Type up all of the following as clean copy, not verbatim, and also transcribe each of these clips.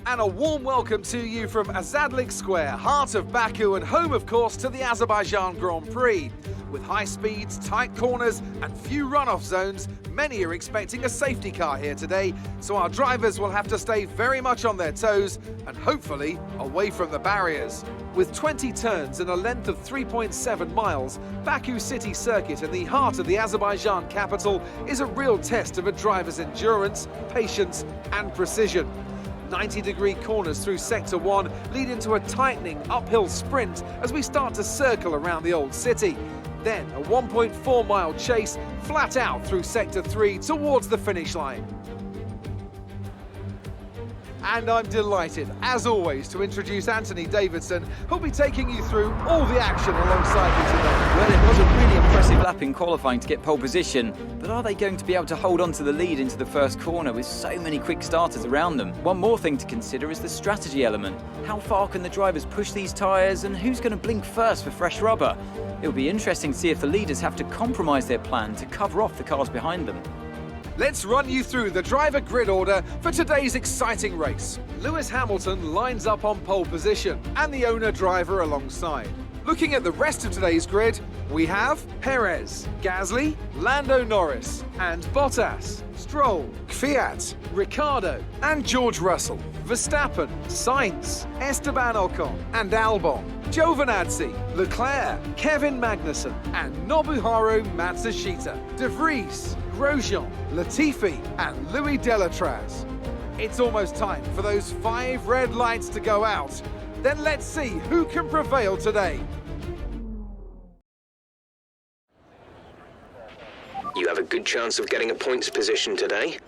And a warm welcome to you from Azadlik Square, heart of Baku and home, of course, to the Azerbaijan Grand Prix. With high speeds, tight corners and few runoff zones, many are expecting a safety car here today, so our drivers will have to stay very much on their toes and hopefully away from the barriers. With 20 turns and a length of 3.7 miles, Baku City circuit in the heart of the Azerbaijan capital is a real test of a driver's endurance, patience and precision. 90-degree corners through Sector 1 lead into a tightening uphill sprint as we start to circle around the old city. Then a 1.4-mile chase flat out through Sector 3 towards the finish line. And I'm delighted, as always, to introduce Anthony Davidson, who'll be taking you through all the action alongside me today. Well, it was a really impressive lap in qualifying to get pole position, but are they going to be able to hold on to the lead into the first corner with so many quick starters around them? One more thing to consider is the strategy element. How far can the drivers push these tyres, and who's going to blink first for fresh rubber? It'll be interesting to see if the leaders have to compromise their plan to cover off the cars behind them. Let's run you through the driver grid order for today's exciting race. Lewis Hamilton lines up on pole position and the owner driver alongside. Looking at the rest of today's grid, we have Perez, Gasly, Lando Norris and Bottas, Stroll, Kvyat, Ricciardo and George Russell, Verstappen, Sainz, Esteban Ocon and Albon, Giovinazzi, Leclerc, Kevin Magnussen and Nobuharu Matsushita, De Vries, Grosjean, Latifi and Louis Delatraz. It's almost time for those 5 red lights to go out. Then let's see who can prevail today. You have a good chance of getting a points position today.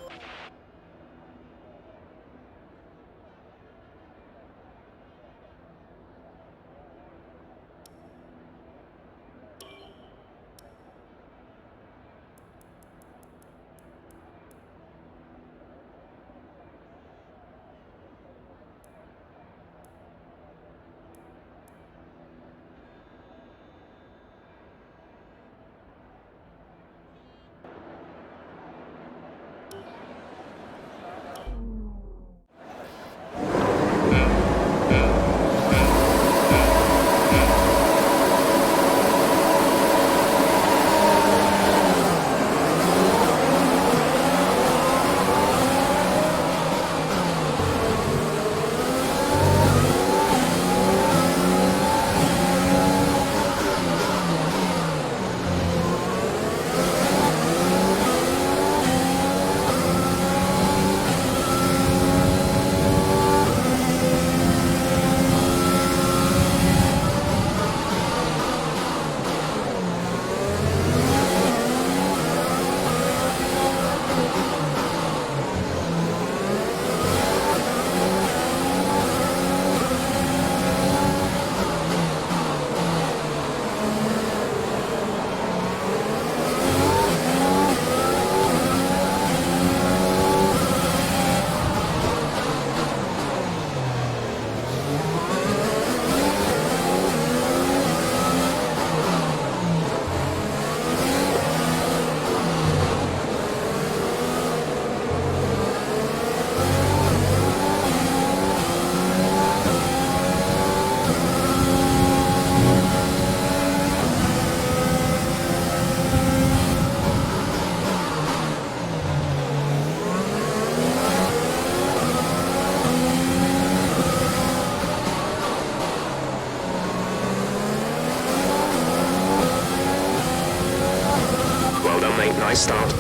Nice start.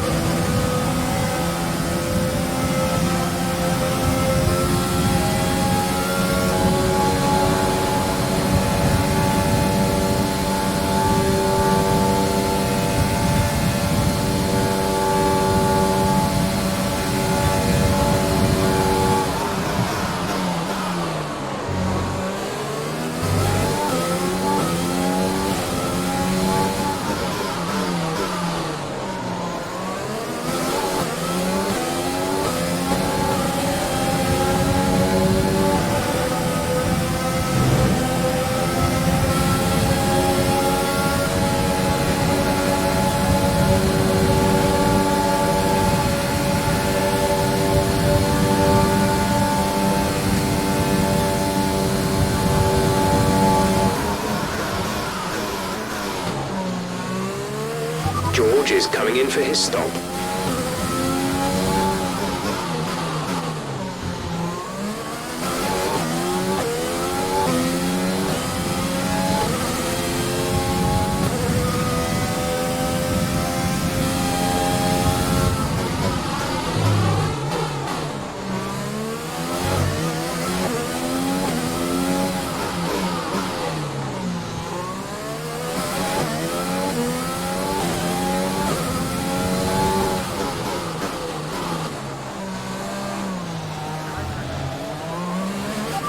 George is coming in for his stop.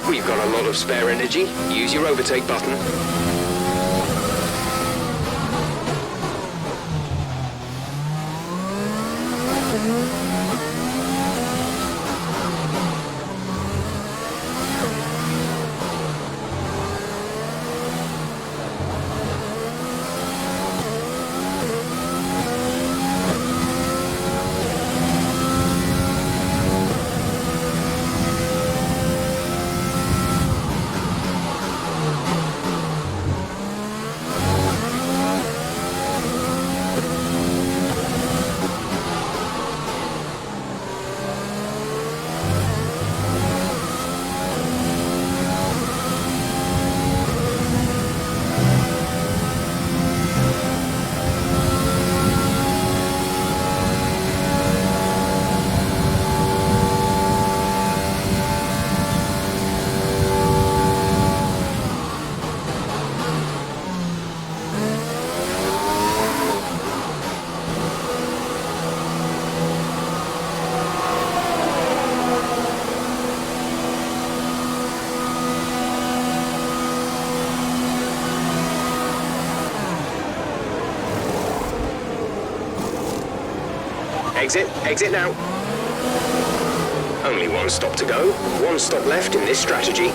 We've got a lot of spare energy. Use your overtake button. Exit now. Only one stop to go. One stop left in this strategy.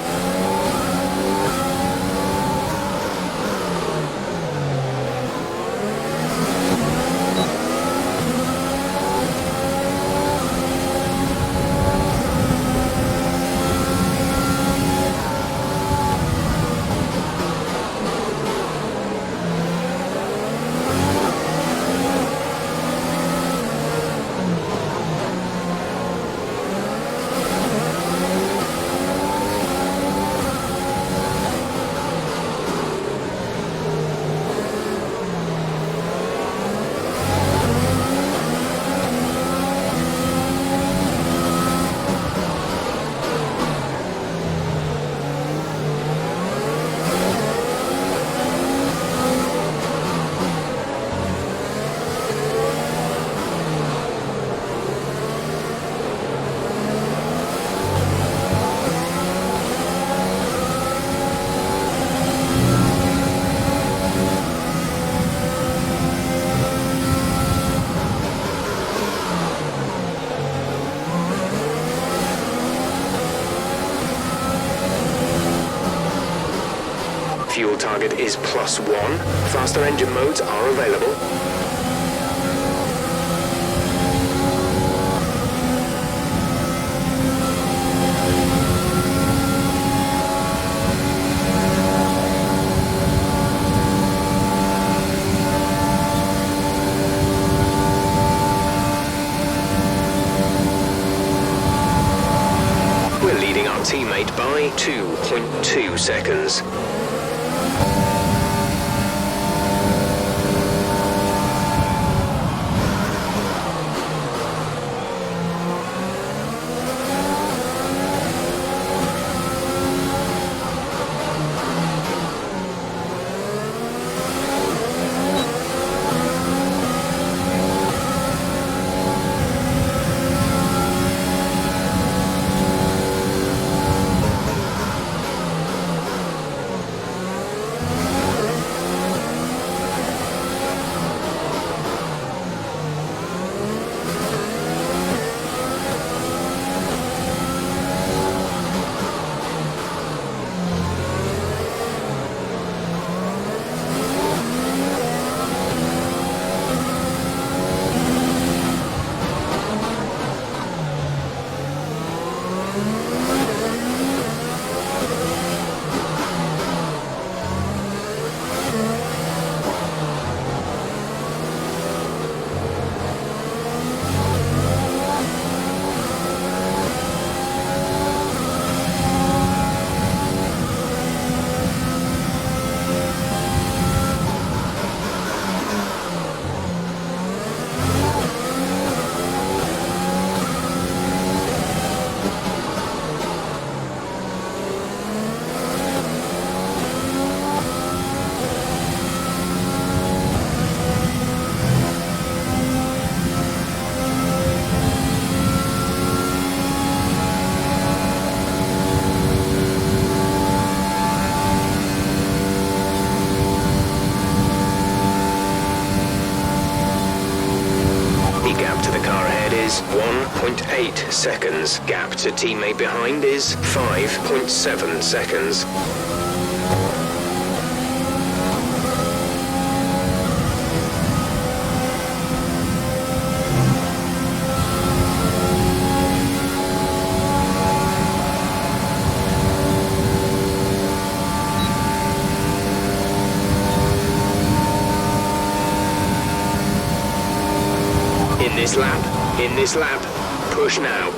Fuel target is +1. Faster engine modes are available. We're leading our teammate by 2.2 seconds. is 1.8 seconds. Gap to teammate behind is 5.7 seconds. In this lap, push now.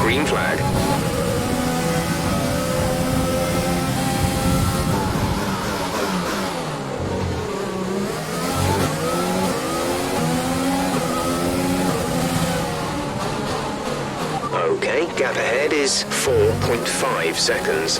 Green flag. Okay, gap ahead is 4.5 seconds.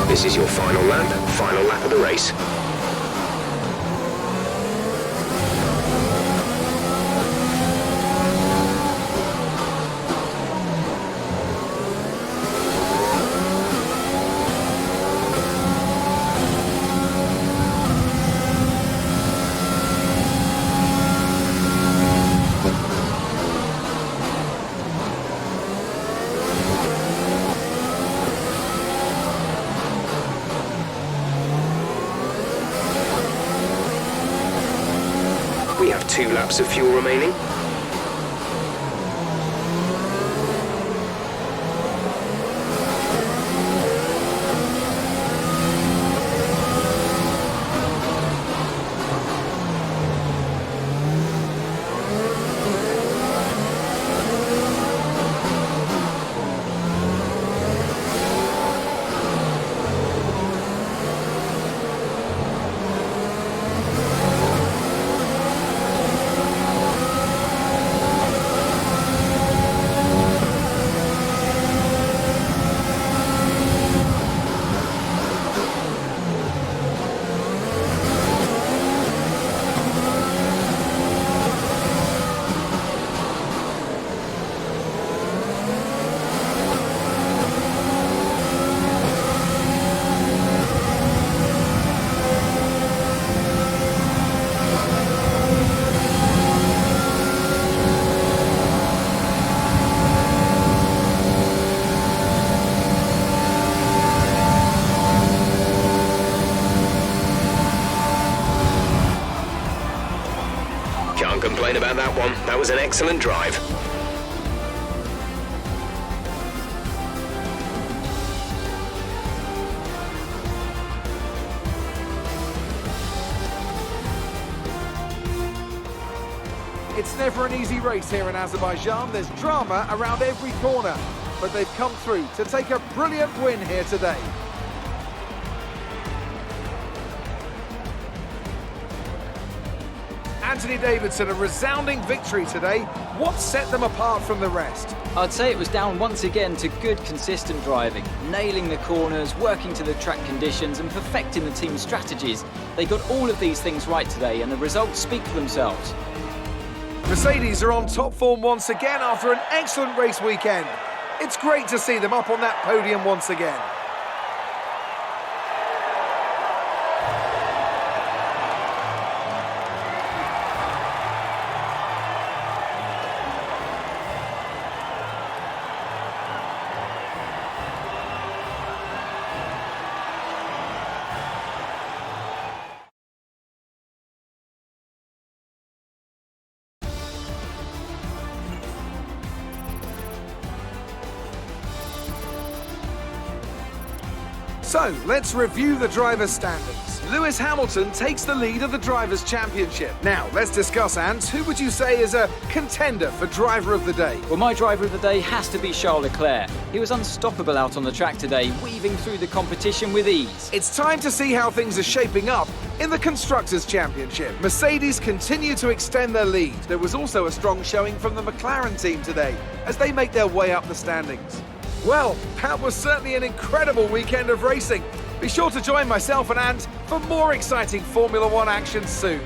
This is your final lap of the race. We have 2 laps of fuel remaining. complain about that one. That was an excellent drive. It's never an easy race here in Azerbaijan. There's drama around every corner, but they've come through to take a brilliant win here today. Anthony Davidson, a resounding victory today. What set them apart from the rest? I'd say it was down once again to good, consistent driving, nailing the corners, working to the track conditions and perfecting the team's strategies. They got all of these things right today and the results speak for themselves. Mercedes are on top form once again after an excellent race weekend. It's great to see them up on that podium once again. So, let's review the drivers' standings. Lewis Hamilton takes the lead of the Drivers' Championship. Now, let's discuss, Ant. Who would you say is a contender for Driver of the Day? Well, my driver of the day has to be Charles Leclerc. He was unstoppable out on the track today, weaving through the competition with ease. It's time to see how things are shaping up in the Constructors' Championship. Mercedes continue to extend their lead. There was also a strong showing from the McLaren team today as they make their way up the standings. Well, that was certainly an incredible weekend of racing. Be sure to join myself and Ant for more exciting Formula One action soon.